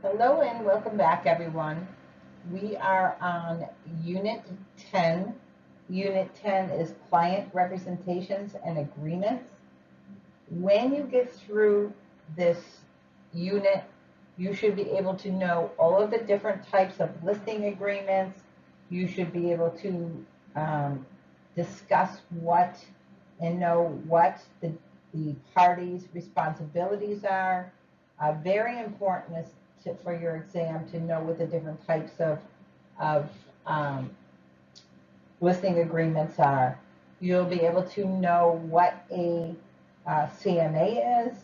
Hello and welcome back, everyone. We are on Unit 10. Unit 10 is Client Representations and Agreements. When you get through this unit, you should be able to know all of the different types of listing agreements. You should be able to discuss what and know what the parties' responsibilities are. Very important is for your exam to know what the different types of um, listing agreements are. You'll be able to know what a CMA is.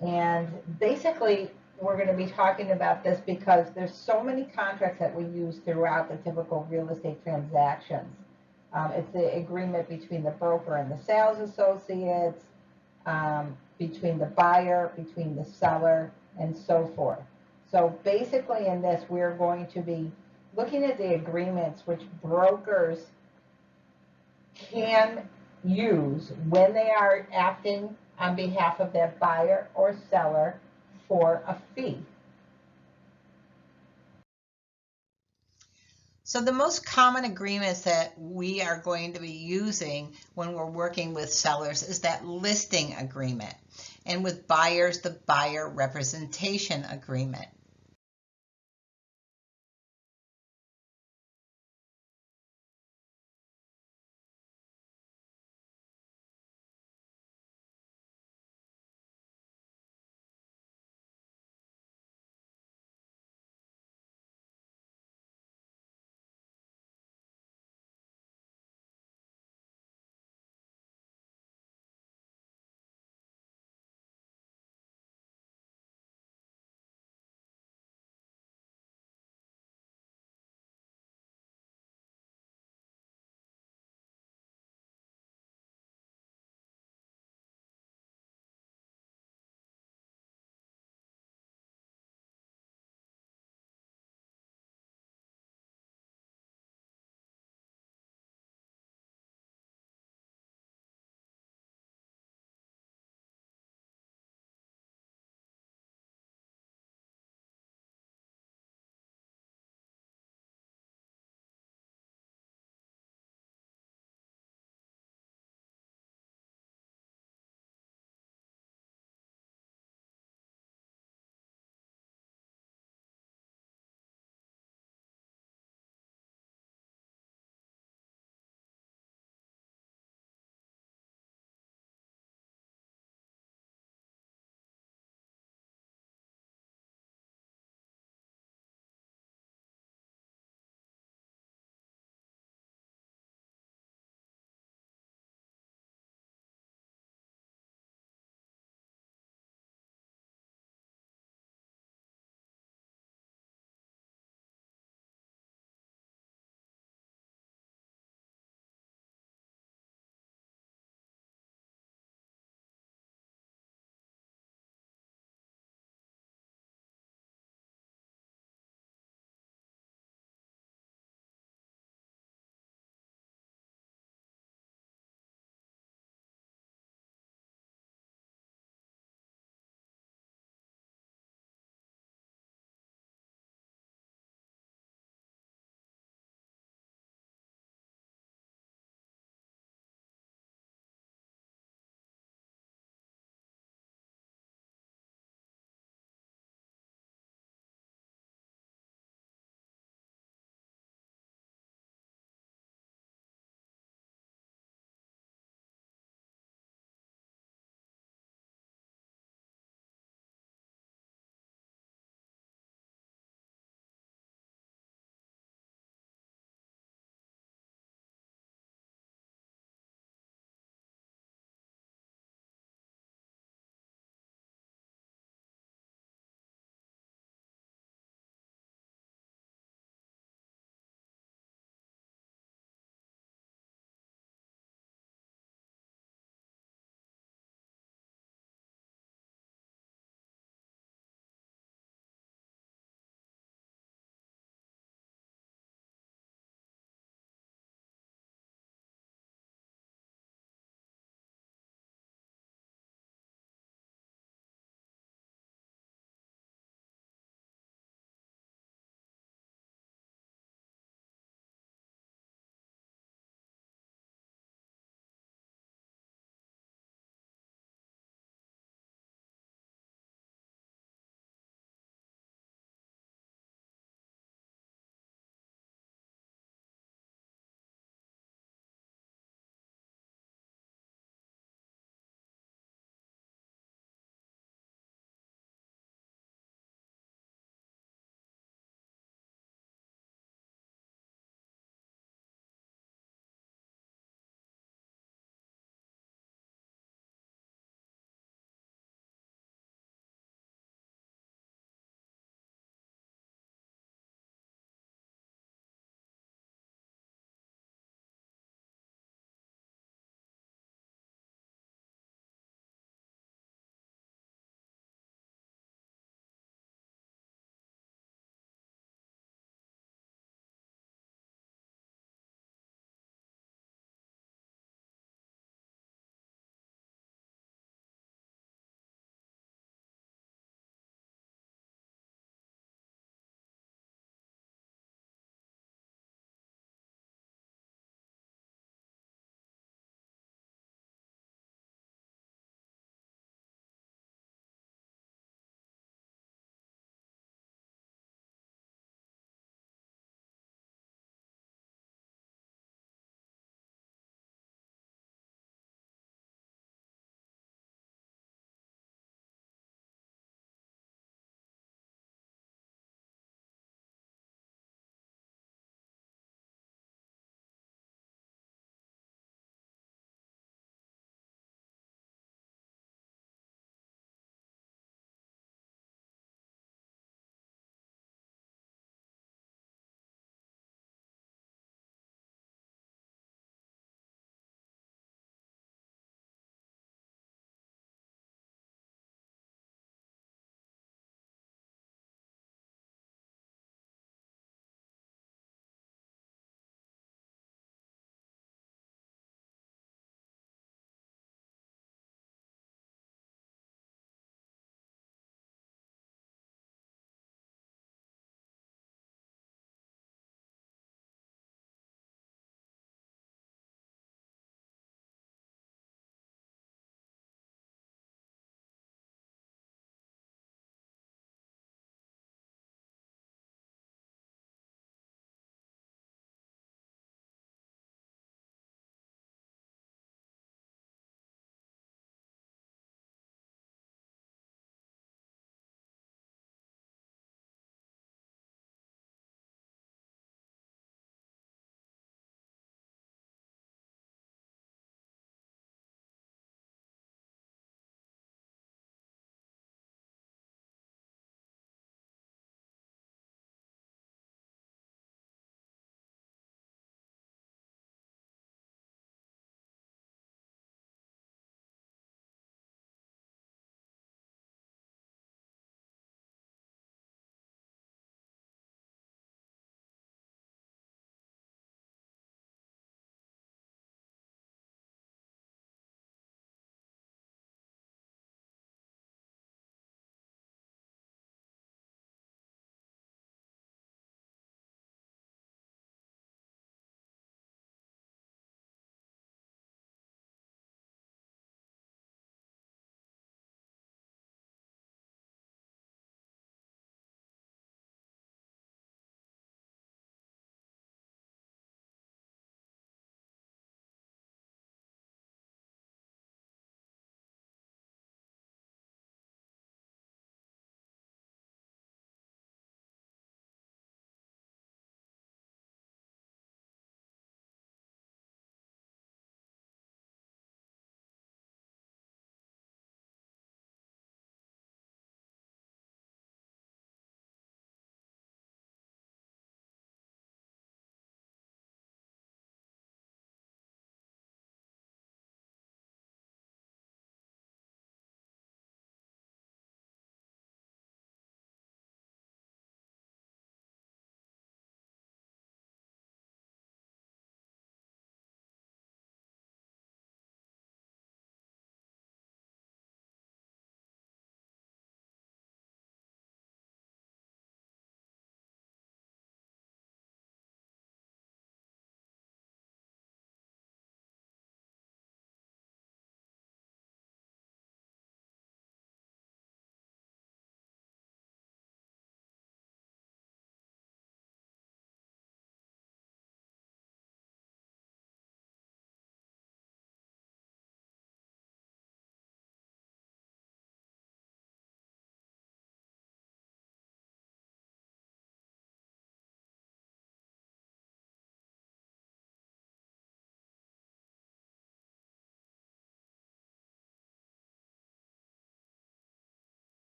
And basically, we're going to be talking about this because there's so many contracts that we use throughout the typical real estate transactions. It's the agreement between the broker and the sales associates, between the buyer, between the seller, and so forth. So basically in this, we're going to be looking at the agreements which brokers can use when they are acting on behalf of their buyer or seller for a fee. So the most common agreements that we are going to be using when we're working with sellers is that listing agreement, and with buyers, the buyer representation agreement.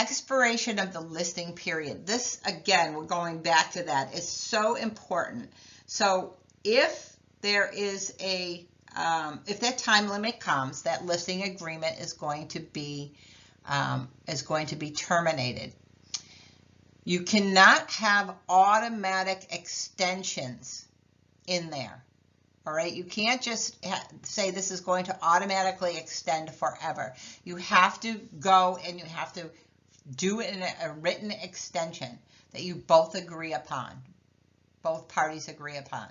Expiration of the listing period. This, again, we're going back to that, is so important. So if there is if that time limit comes, that listing agreement is going to be terminated. You cannot have automatic extensions in there. All right, you can't just say this is going to automatically extend forever. You have to go and you have to do it in a written extension that you both agree upon, both parties agree upon.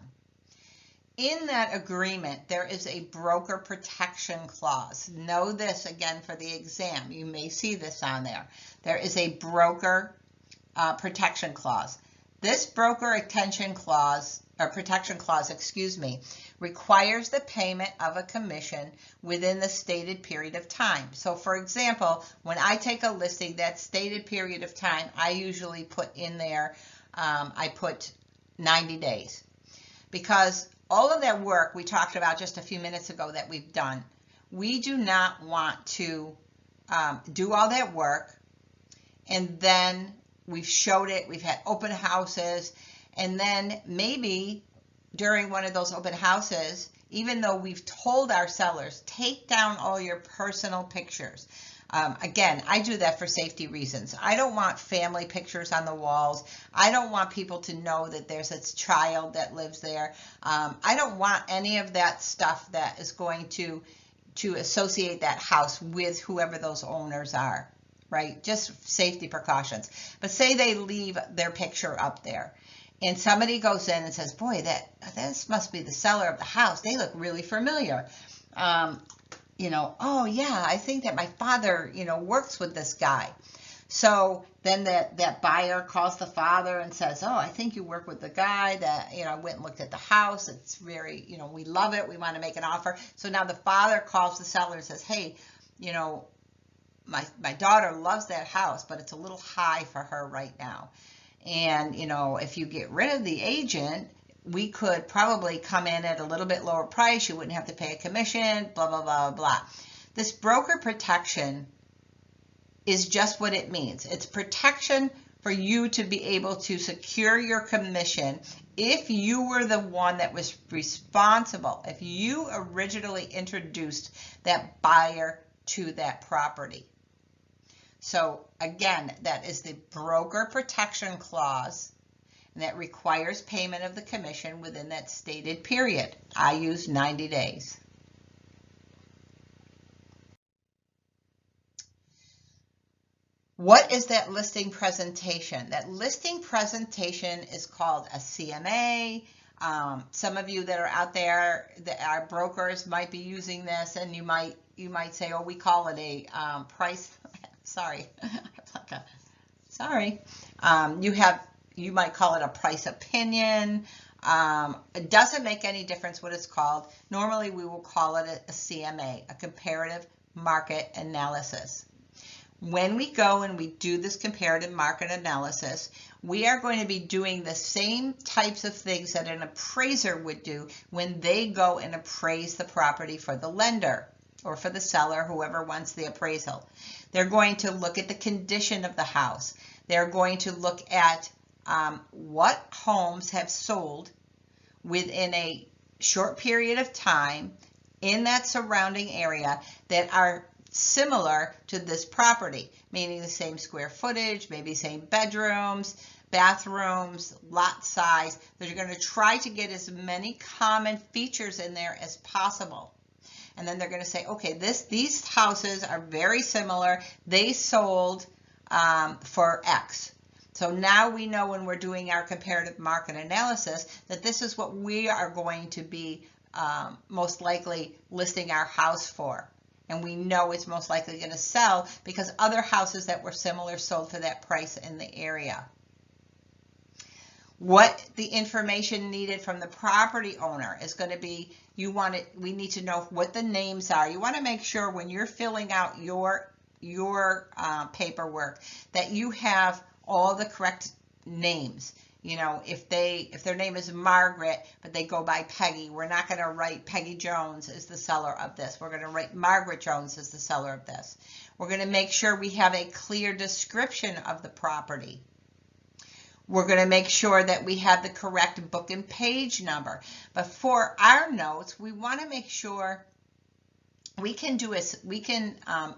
In that agreement, there is a broker protection clause. Know this again for the exam. You may see this on there. There is a broker protection clause. This broker protection clause, requires the payment of a commission within the stated period of time. So for example, when I take a listing, that stated period of time, I usually put in there, I put 90 days. Because all of that work we talked about just a few minutes ago that we've done, we do not want to do all that work and then we've showed it, we've had open houses, and then maybe during one of those open houses, even though we've told our sellers, take down all your personal pictures. Again, I do that for safety reasons. I don't want family pictures on the walls. I don't want people to know that there's a child that lives there. I don't want any of that stuff that is going to associate that house with whoever those owners are, right? Just safety precautions. But say they leave their picture up there and somebody goes in and says, boy, this must be the seller of the house. They look really familiar. Oh yeah, I think that my father, works with this guy. So then that buyer calls the father and says, oh, I think you work with the guy that, went and looked at the house. It's very, we love it. We want to make an offer. So now the father calls the seller and says, hey, my daughter loves that house, but it's a little high for her right now. And, if you get rid of the agent, we could probably come in at a little bit lower price. You wouldn't have to pay a commission, blah, blah, blah, blah. This broker protection is just what it means. It's protection for you to be able to secure your commission if you were the one that was responsible, if you originally introduced that buyer to that property. So again, that is the broker protection clause. And that requires payment of the commission within that stated period. I use 90 days. What is that listing presentation? That listing presentation is called a CMA. Some of you that are out there, that are brokers, might be using this, and you might say, oh, we call it a price. Sorry. Sorry. You might call it a price opinion. It doesn't make any difference what it's called. Normally, we will call it a CMA, a comparative market analysis. When we go and we do this comparative market analysis, we are going to be doing the same types of things that an appraiser would do when they go and appraise the property for the lender or for the seller, whoever wants the appraisal. They're going to look at the condition of the house. They're going to look at what homes have sold within a short period of time in that surrounding area that are similar to this property, meaning the same square footage, maybe same bedrooms, bathrooms, lot size. They're going to try to get as many common features in there as possible. And then they're going to say, okay, these houses are very similar. They sold for X. So now we know when we're doing our comparative market analysis that this is what we are going to be most likely listing our house for. And we know it's most likely going to sell because other houses that were similar sold for that price in the area. What the information needed from the property owner is going to be, we need to know what the names are. You want to make sure when you're filling out your paperwork that you have all the correct names. You know, if their name is Margaret, but they go by Peggy, we're not going to write Peggy Jones as the seller of this. We're going to write Margaret Jones as the seller of this. We're going to make sure we have a clear description of the property. We're going to make sure that we have the correct book and page number. But for our notes, we want to make sure we can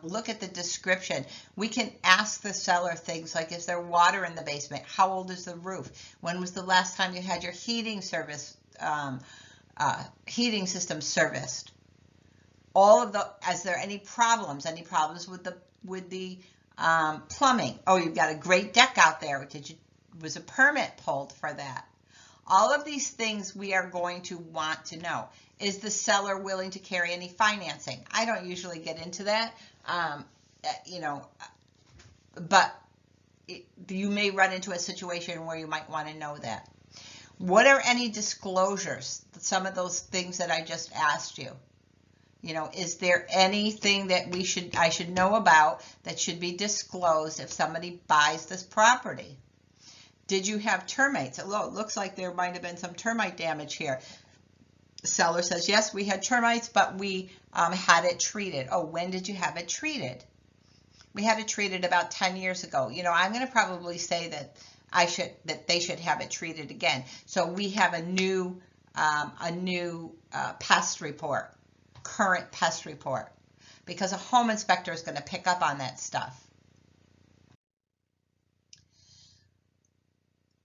look at the description. We can ask the seller things like, is there water in the basement? How old is the roof? When was the last time you had your heating system serviced? Is there any problems? Any problems with the plumbing? Oh, you've got a great deck out there. Was a permit pulled for that? All of these things we are going to want to know. Is the seller willing to carry any financing? I don't usually get into that, but you may run into a situation where you might want to know that. What are any disclosures? Some of those things that I just asked you. You know, is there anything that I should know about that should be disclosed if somebody buys this property? Did you have termites? Oh, it looks like there might have been some termite damage here. The seller says, yes, we had termites, but we had it treated. Oh, when did you have it treated? We had it treated about 10 years ago. You know, I'm going to probably say that they should have it treated again. So we have a new pest report, current pest report, because a home inspector is going to pick up on that stuff.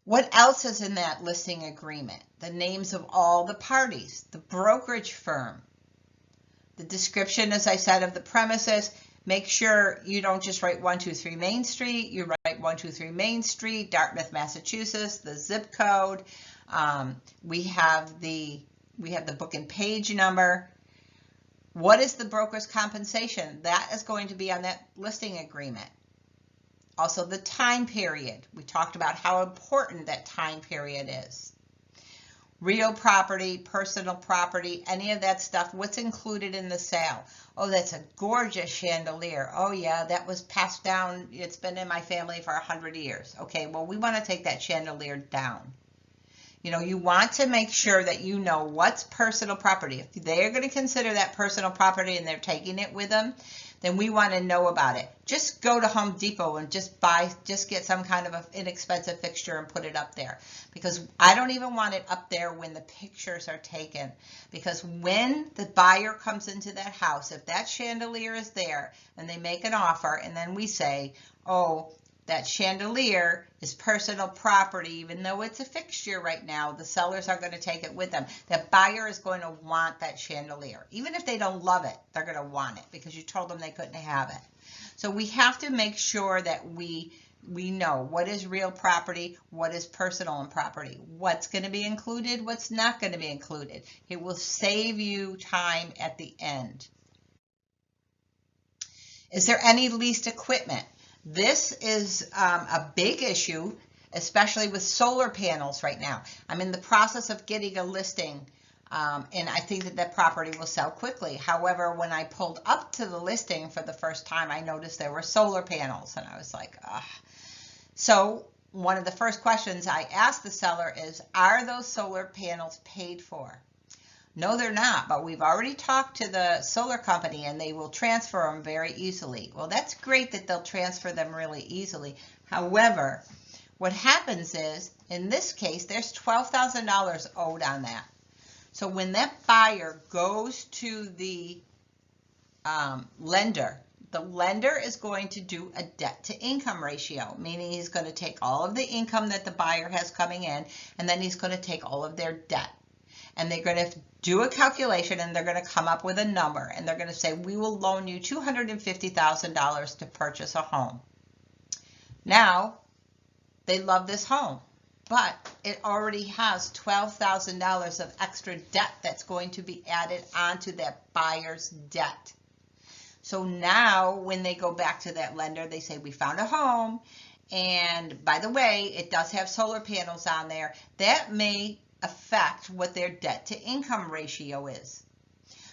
What else is in that listing agreement? The names of all the parties, the brokerage firm, the description, as I said, of the premises. Make sure you don't just write 123 Main Street. You write 123 Main Street, Dartmouth, Massachusetts, the zip code. We have the book and page number. What is the broker's compensation? That is going to be on that listing agreement. Also, the time period. We talked about how important that time period is. Real property, personal property, any of that stuff. What's included in the sale? Oh, that's a gorgeous chandelier. Oh, yeah, that was passed down. It's been in my family for 100 years. Okay, well, we want to take that chandelier down. You know, you want to make sure that you know what's personal property. If they're going to consider that personal property and they're taking it with them, then we want to know about it. Just go to Home Depot and just get some kind of an inexpensive fixture and put it up there. Because I don't even want it up there when the pictures are taken. Because when the buyer comes into that house, if that chandelier is there and they make an offer and then we say, oh, that chandelier is personal property, even though it's a fixture right now, the sellers are going to take it with them. That buyer is going to want that chandelier. Even if they don't love it, they're going to want it because you told them they couldn't have it. So we have to make sure that we know what is real property, what is personal property, what's going to be included, what's not going to be included. It will save you time at the end. Is there any leased equipment? This is a big issue, especially with solar panels right now. I'm in the process of getting a listing, and I think that property will sell quickly. However, when I pulled up to the listing for the first time, I noticed there were solar panels, and I was like, ugh. So one of the first questions I asked the seller is, are those solar panels paid for? No, they're not, but we've already talked to the solar company and they will transfer them very easily. Well, that's great that they'll transfer them really easily. However, what happens is, in this case, there's $12,000 owed on that. So when that buyer goes to the lender, the lender is going to do a debt to income ratio, meaning he's going to take all of the income that the buyer has coming in, and then he's going to take all of their debt. And they're going to do a calculation and they're going to come up with a number. And they're going to say, we will loan you $250,000 to purchase a home. Now, they love this home, but it already has $12,000 of extra debt that's going to be added onto that buyer's debt. So now when they go back to that lender, they say, we found a home. And by the way, it does have solar panels on there. That may affect what their debt to income ratio is.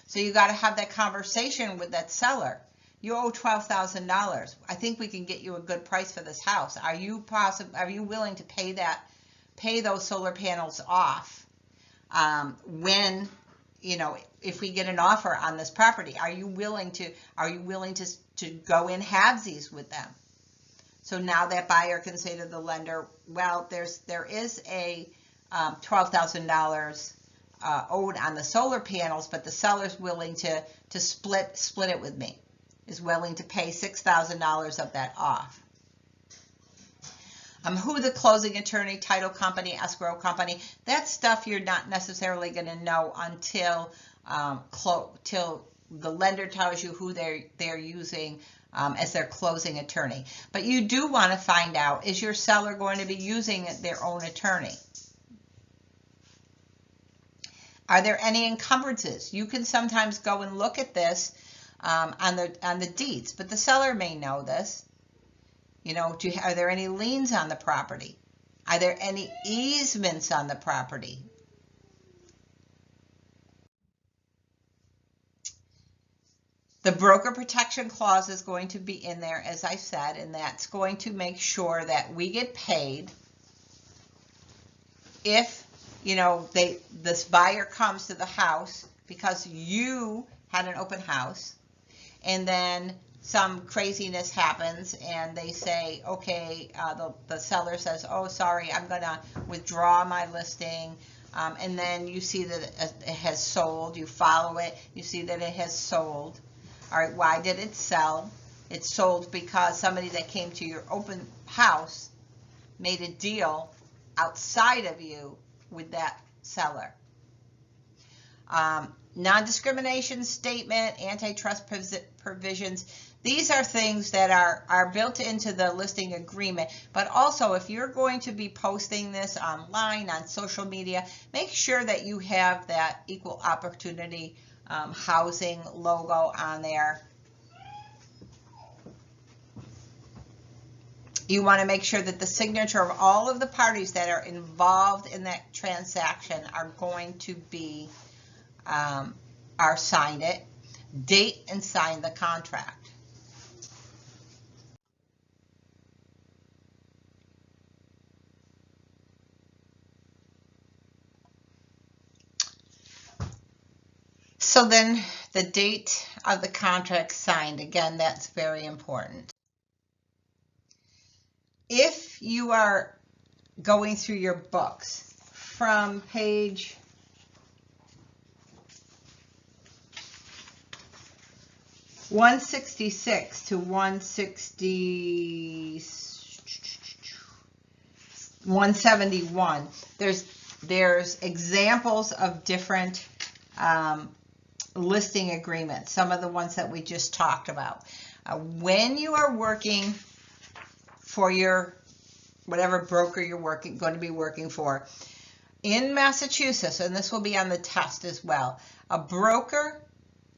So you got to have that conversation with that seller. You owe $12,000. I think we can get you a good price for this house. Are you willing to pay that pay those solar panels off when, if we get an offer on this property? Are you willing to go in halvesies with them? So now that buyer can say to the lender, well, there is a $12,000 owed on the solar panels, but the seller's willing to split it with me, is willing to pay $6,000 of that off. Who the closing attorney, title company, escrow company, that stuff you're not necessarily going to know until till the lender tells you who they're using as their closing attorney. But you do want to find out, is your seller going to be using their own attorney? Are there any encumbrances? You can sometimes go and look at this on the deeds, but the seller may know this. Are there any liens on the property? Are there any easements on the property? The broker protection clause is going to be in there, as I said, and that's going to make sure that we get paid if, this buyer comes to the house because you had an open house, and then some craziness happens and they say, okay, the seller says, oh, sorry, I'm going to withdraw my listing. And then you see that it has sold. You follow it. You see that it has sold. All right, why did it sell? It sold because somebody that came to your open house made a deal outside of you with that seller. Non-discrimination statement, antitrust provisions. These are things that are built into the listing agreement, but also if you're going to be posting this online, on social media, make sure that you have that equal opportunity housing logo on there. You want to make sure that the signature of all of the parties that are involved in that transaction are going to be, are signed it, date and sign the contract. So then the date of the contract signed, again, that's very important. If you are going through your books from page 166 to 171, there's examples of different listing agreements, some of the ones that we just talked about. When you are working for your whatever broker you're going to be working for in Massachusetts, and this will be on the test as well, a broker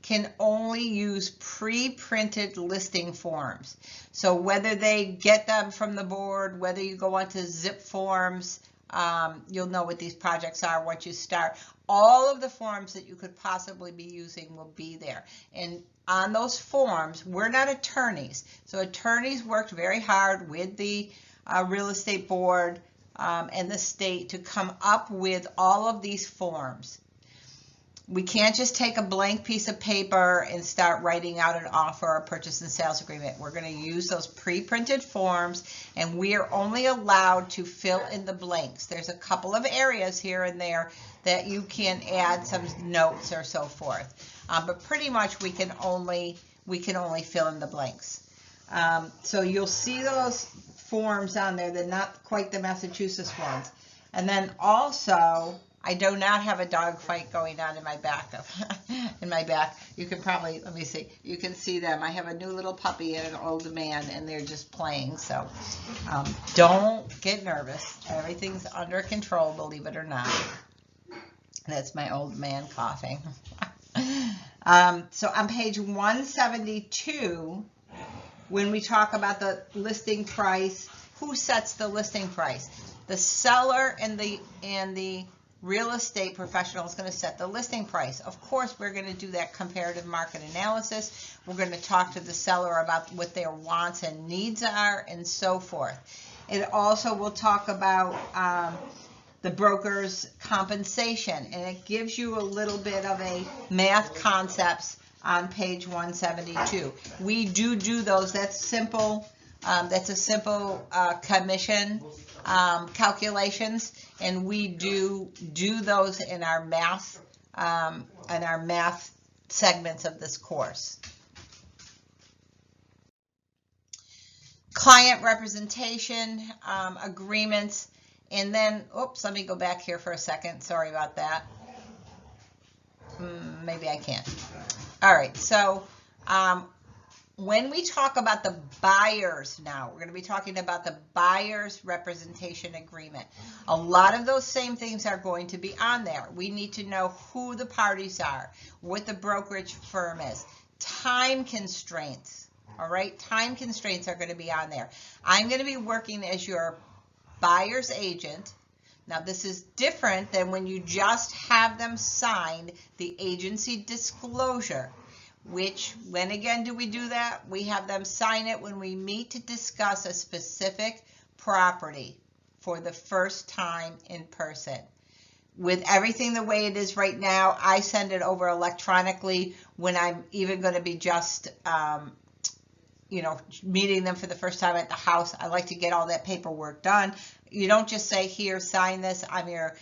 can only use pre-printed listing forms. So whether they get them from the board, whether you go onto zip forms, you'll know what these projects are once you start. All of the forms that you could possibly be using will be there. And on those forms, we're not attorneys. So attorneys worked very hard with the real estate board and the state to come up with all of these forms. We can't just take a blank piece of paper and start writing out an offer or purchase and sales agreement. We're going to use those pre-printed forms, and we are only allowed to fill in the blanks. There's a couple of areas here and there that you can add some notes or so forth, but pretty much we can only fill in the blanks. So you'll see those forms on there. They're not quite the Massachusetts ones. And then also, I do not have a dog fight going on in my back. You can probably, let me see, you can see them. I have a new little puppy and an old man, and they're just playing. So don't get nervous. Everything's under control, believe it or not. That's my old man coughing. So on page 172, when we talk about the listing price, who sets the listing price? The seller and the real estate professional is going to set the listing price. Of course, we're going to do that comparative market analysis. We're going to talk to the seller about what their wants and needs are and so forth. It also will talk about the broker's compensation, and it gives you a little bit of a math concepts on page 172. We do those. That's simple. That's a simple commission calculations, and we do those in our math segments of this course. Client representation agreements, and then, oops, let me go back here for a second. Sorry about that. Maybe I can't. All right, so when we talk about the buyers now, we're going to be talking about the buyer's representation agreement. A lot of those same things are going to be on there. We need to know who the parties are, what the brokerage firm is, time constraints. All right, time constraints are going to be on there. I'm going to be working as your buyer's agent. Now, this is different than when you just have them sign the agency disclosure, which, when again do we do that? We have them sign it when we meet to discuss a specific property for the first time in person. With everything the way it is right now, I send it over electronically when I'm even going to be just meeting them for the first time at the house. I like to get all that paperwork done. You don't just say, here, sign this. I'm your,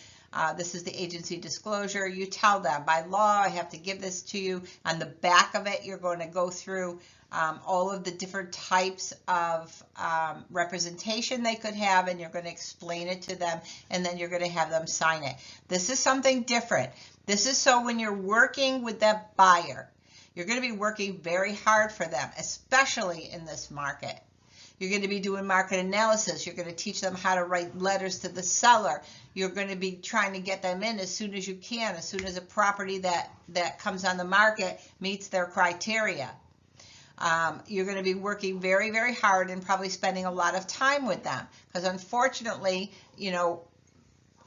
this is the agency disclosure. You tell them, by law, I have to give this to you. On the back of it, you're going to go through all of the different types of representation they could have, and you're going to explain it to them, and then you're going to have them sign it. This is something different. This is so when you're working with that buyer, you're going to be working very hard for them, especially in this market. You're going to be doing market analysis. You're going to teach them how to write letters to the seller. You're going to be trying to get them in as soon as you can, as soon as a property that comes on the market meets their criteria. You're going to be working very, very hard and probably spending a lot of time with them, because unfortunately,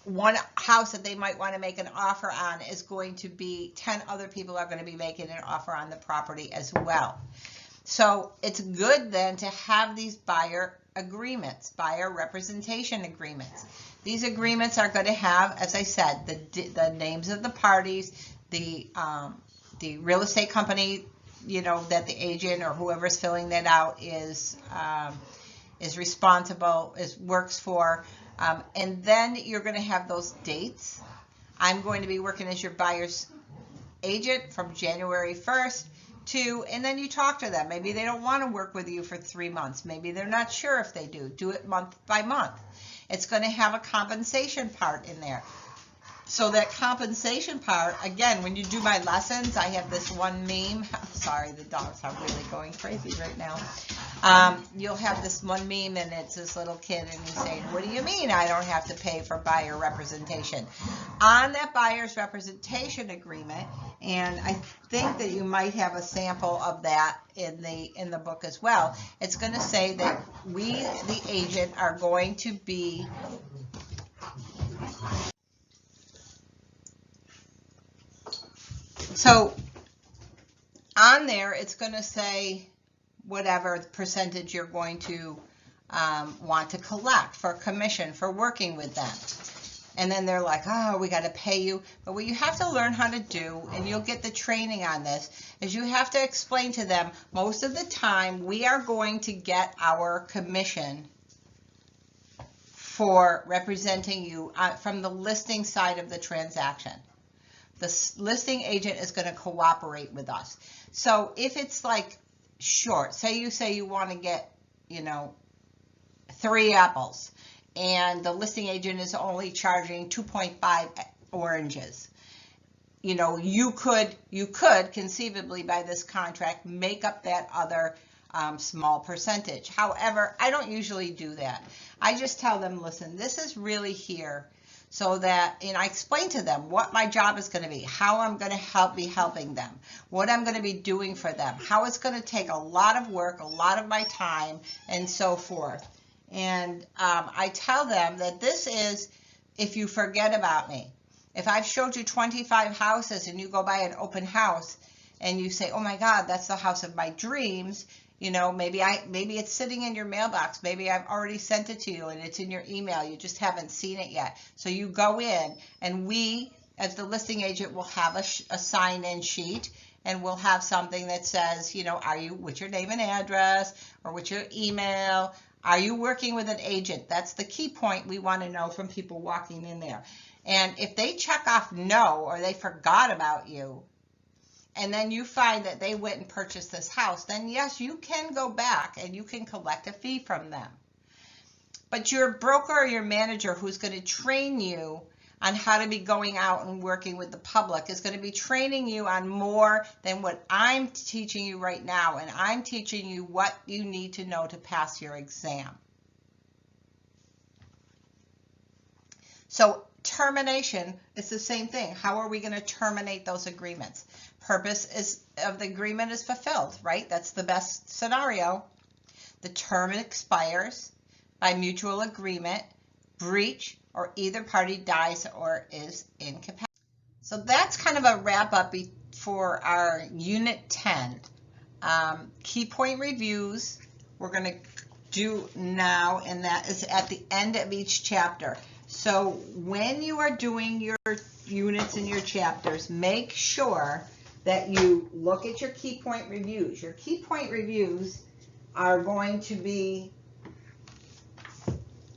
one house that they might want to make an offer on is going to be 10 other people are going to be making an offer on the property as well. So it's good then to have these buyer agreements, buyer representation agreements. These agreements are going to have, as I said, the names of the parties, the real estate company, that the agent or whoever's filling that out is responsible, works for. And then you're going to have those dates. I'm going to be working as your buyer's agent from January 1st to, and then you talk to them. Maybe they don't want to work with you for 3 months. Maybe they're not sure if they do. Do it month by month. It's going to have a compensation part in there. So that compensation part, again, when you do my lessons, I have this one meme. Sorry, the dogs are really going crazy right now. You'll have this one meme, and it's this little kid, and he's saying, what do you mean I don't have to pay for buyer representation? On that buyer's representation agreement, and I think that you might have a sample of that in the book as well, it's going to say that we, the agent, are going to be so on there, it's going to say whatever percentage you're going to want to collect for commission for working with them. And then they're like, oh, we got to pay you. But what you have to learn how to do, and you'll get the training on this, is you have to explain to them, most of the time, we are going to get our commission for representing you from the listing side of the transaction. The listing agent is going to cooperate with us. So if it's like short, say you want to get, 3 apples, and the listing agent is only charging 2.5 oranges. You could conceivably by this contract make up that other small percentage. However, I don't usually do that. I just tell them, listen, this is really here so that, and I explain to them what my job is going to be, how I'm going to be helping them, what I'm going to be doing for them, how it's going to take a lot of work, a lot of my time, and so forth. And I tell them that this is if you forget about me. If I've showed you 25 houses and you go by an open house and you say, oh my God, that's the house of my dreams, You know, maybe it's sitting in your mailbox. Maybe I've already sent it to you and it's in your email. You just haven't seen it yet. So you go in, and we, as the listing agent, will have a sign-in sheet, and we'll have something that says, you know, what's your name and address, or what's your email? Are you working with an agent? That's the key point we want to know from people walking in there. And if they check off no, or they forgot about you, and then you find that they went and purchased this house, then yes, you can go back and you can collect a fee from them. But your broker or your manager, who's going to train you on how to be going out and working with the public, is going to be training you on more than what I'm teaching you right now. And I'm teaching you what you need to know to pass your exam. So termination is the same thing. How are we going to terminate those agreements? Purpose of the agreement is fulfilled, right? That's the best scenario. The term expires by mutual agreement, breach, or either party dies or is incapacitated. So that's kind of a wrap up for our Unit 10. Key point reviews we're going to do now, and that is at the end of each chapter. So when you are doing your units and your chapters, make sure that you look at your key point reviews. Your key point reviews are going to be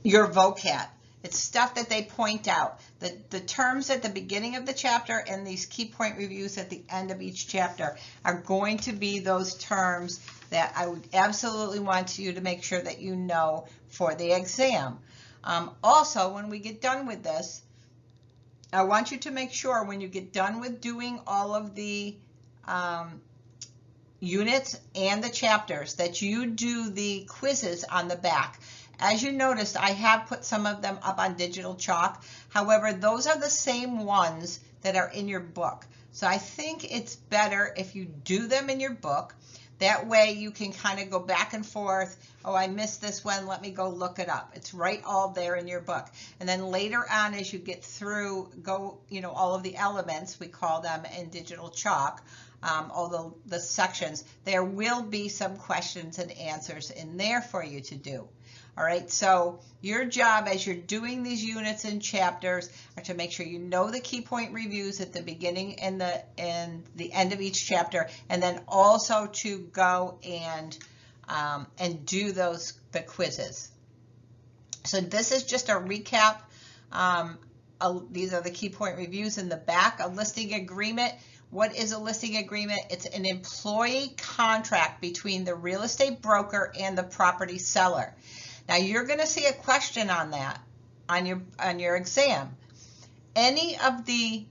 your vocab. It's stuff that they point out. The terms at the beginning of the chapter and these key point reviews at the end of each chapter are going to be those terms that I would absolutely want you to make sure that you know for the exam. Also, when we get done with this, I want you to make sure when you get done with doing all of the units and the chapters that you do the quizzes on the back. As you noticed, I have put some of them up on digital chalk. However, those are the same ones that are in your book. So I think it's better if you do them in your book. That way you can kind of go back and forth. Oh, I missed this one. Let me go look it up. It's right all there in your book. And then later on, as you get through, all of the elements, we call them in digital chalk, all the sections, there will be some questions and answers in there for you to do. All right, so your job as you're doing these units and chapters are to make sure you know the key point reviews at the beginning and the end of each chapter, and then also to go and do the quizzes. So this is just a recap. These are the key point reviews in the back. A listing agreement. What is a listing agreement? It's an employee contract between the real estate broker and the property seller. Now you're going to see a question on that on your exam. Any of the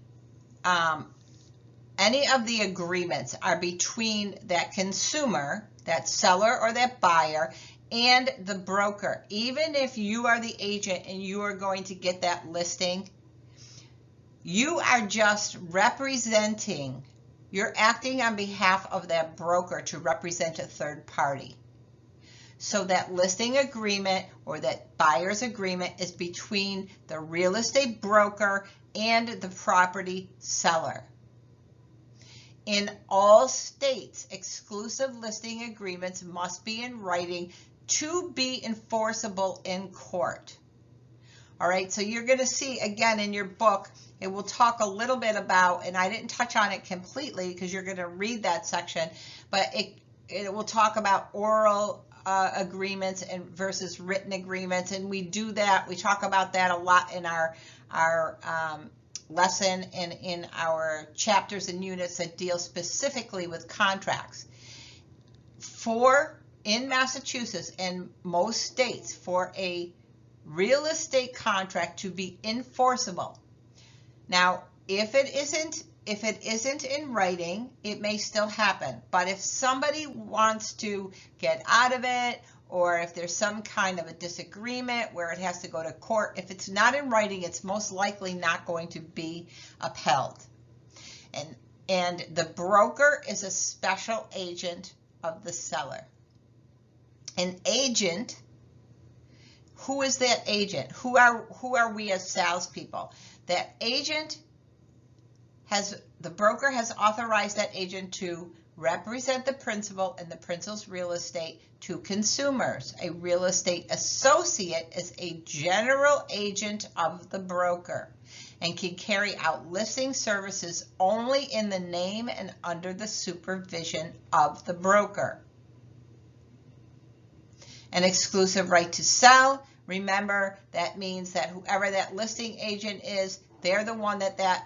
agreements are between that consumer, that seller or that buyer, and the broker. Even if you are the agent and you are going to get that listing, you are just representing, you're acting on behalf of that broker to represent a third party. So that listing agreement or that buyer's agreement is between the real estate broker and the property seller. In all states, exclusive listing agreements must be in writing to be enforceable in court. All right, so you're going to see again in your book, it will talk a little bit about, and I didn't touch on it completely because you're going to read that section, but it will talk about oral agreements and versus written agreements, and we do that. We talk about that a lot in our lesson and in our chapters and units that deal specifically with contracts. In Massachusetts and most states, for a real estate contract to be enforceable. Now, if it isn't in writing, it may still happen. But if somebody wants to get out of it, or if there's some kind of a disagreement where it has to go to court, if it's not in writing, it's most likely not going to be upheld. And the broker is a special agent of the seller. An agent, who is that agent? Who are we as salespeople? That agent the broker has authorized that agent to represent the principal and the principal's real estate to consumers. A real estate associate is a general agent of the broker and can carry out listing services only in the name and under the supervision of the broker. An exclusive right to sell. Remember, that means that whoever that listing agent is, they're the one that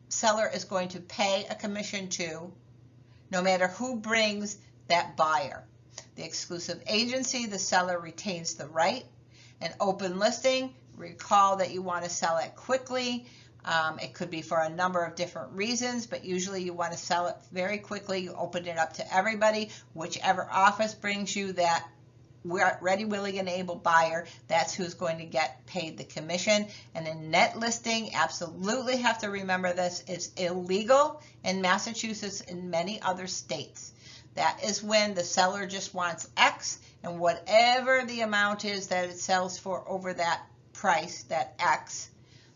seller is going to pay a commission to, no matter who brings that buyer. The exclusive agency, the seller retains the right. An open listing, recall that you want to sell it quickly. It could be for a number of different reasons, but usually you want to sell it very quickly. You open it up to everybody. Whichever office brings you that ready, willing, and able buyer, that's who's going to get paid the commission. And a net listing, absolutely have to remember this, is illegal in Massachusetts and many other states. That is when the seller just wants X, and whatever the amount is that it sells for over that price, that X,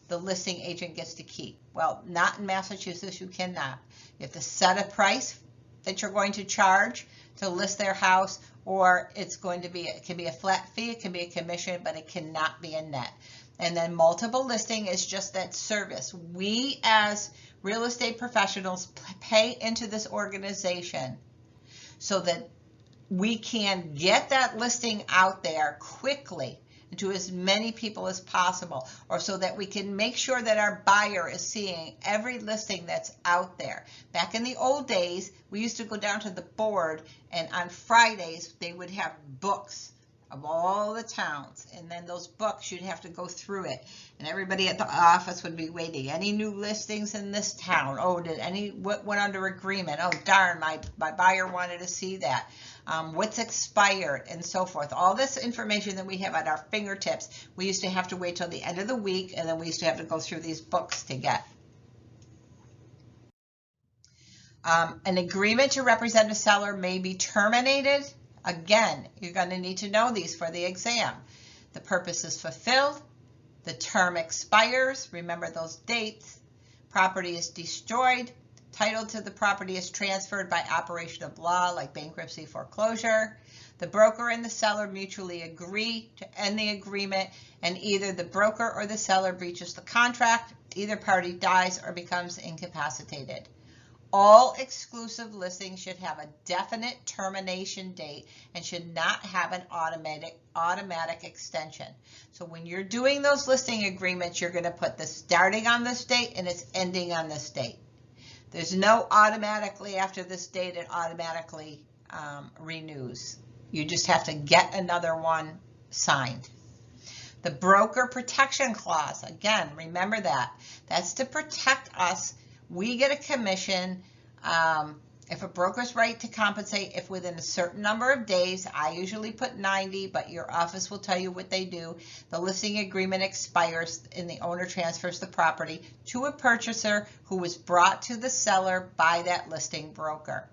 the listing agent gets to keep. Well, not in Massachusetts, you cannot. You have to set a price that you're going to charge to list their house, or it's going to be, it can be a flat fee, it can be a commission, but it cannot be a net. And then multiple listing is just that service. We as real estate professionals pay into this organization so that we can get that listing out there quickly to as many people as possible, or so that we can make sure that our buyer is seeing every listing that's out there. Back in the old days, we used to go down to the board, and on Fridays they would have books of all the towns, and then those books, you'd have to go through it, and everybody at the office would be waiting. Any new listings in this town? Oh, what went under agreement? Oh darn, my buyer wanted to see that. What's expired, and so forth. All this information that we have at our fingertips, we used to have to wait till the end of the week, and then we used to have to go through these books to get. An agreement to represent a seller may be terminated. Again, you're going to need to know these for the exam. The purpose is fulfilled. The term expires. Remember those dates. Property is destroyed. Title to the property is transferred by operation of law, like bankruptcy, foreclosure. The broker and the seller mutually agree to end the agreement, and either the broker or the seller breaches the contract, either party dies or becomes incapacitated. All exclusive listings should have a definite termination date and should not have an automatic extension. So when you're doing those listing agreements, you're going to put this starting on this date and it's ending on this date. There's no automatically after this date it automatically renews. You just have to get another one signed. The broker protection clause, again, remember that. That's to protect us. We get a commission if a broker's right to compensate if within a certain number of days, I usually put 90, but your office will tell you what they do, the listing agreement expires and the owner transfers the property to a purchaser who was brought to the seller by that listing broker.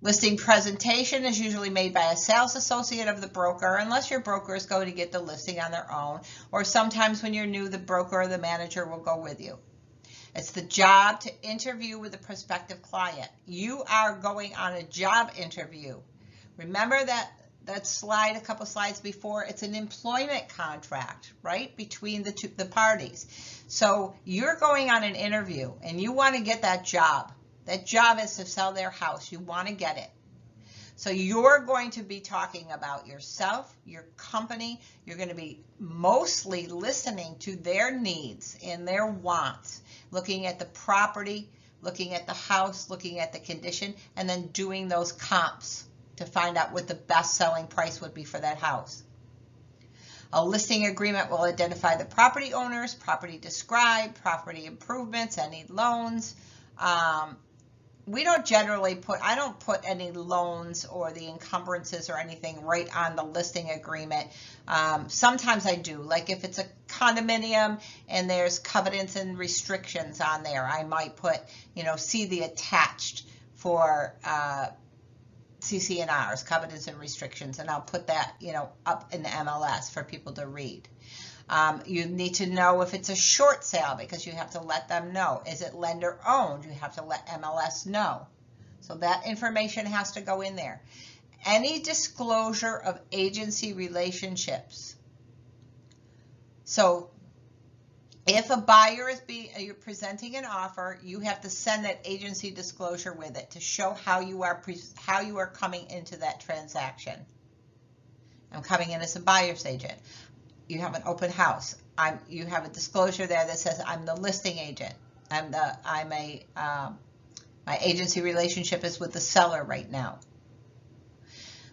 Listing presentation is usually made by a sales associate of the broker, unless your broker is going to get the listing on their own, or sometimes when you're new, the broker or the manager will go with you. It's the job to interview with a prospective client. You are going on a job interview. Remember that slide, a couple slides before, it's an employment contract, right, between the parties. So you're going on an interview and you want to get that job. That job is to sell their house. You want to get it. So you're going to be talking about yourself, your company. You're going to be mostly listening to their needs and their wants, looking at the property, looking at the house, looking at the condition, and then doing those comps to find out what the best selling price would be for that house. A listing agreement will identify the property owners, property described, property improvements, any loans. We don't generally I don't put any loans or the encumbrances or anything right on the listing agreement. Sometimes I do, like if it's a condominium and there's covenants and restrictions on there, I might put, see the attached for CC&Rs, covenants and restrictions, and I'll put that, up in the MLS for people to read. You need to know if it's a short sale because you have to let them know. Is it lender owned? You have to let MLS know. So that information has to go in there. Any disclosure of agency relationships. So if a buyer you're presenting an offer, you have to send that agency disclosure with it to show how you are coming into that transaction. I'm coming in as a buyer's agent. You have an open house. You have a disclosure there that says I'm the listing agent. My agency relationship is with the seller right now.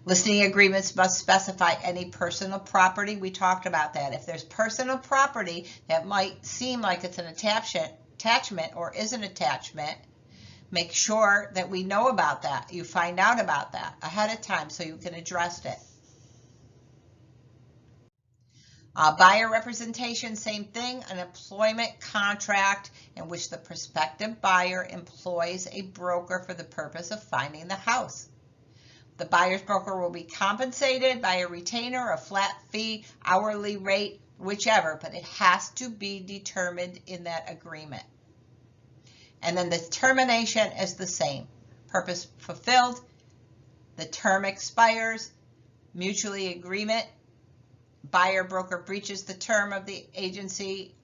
Listing agreements must specify any personal property. We talked about that. If there's personal property that might seem like it's an attachment or is an attachment, make sure that we know about that. You find out about that ahead of time so you can address it. Buyer representation, same thing, an employment contract in which the prospective buyer employs a broker for the purpose of finding the house. The buyer's broker will be compensated by a retainer, a flat fee, hourly rate, whichever, but it has to be determined in that agreement. And then the termination is the same. Purpose fulfilled, the term expires, mutually agreement, buyer broker breaches the term of the agency,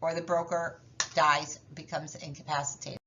or the broker dies, becomes incapacitated.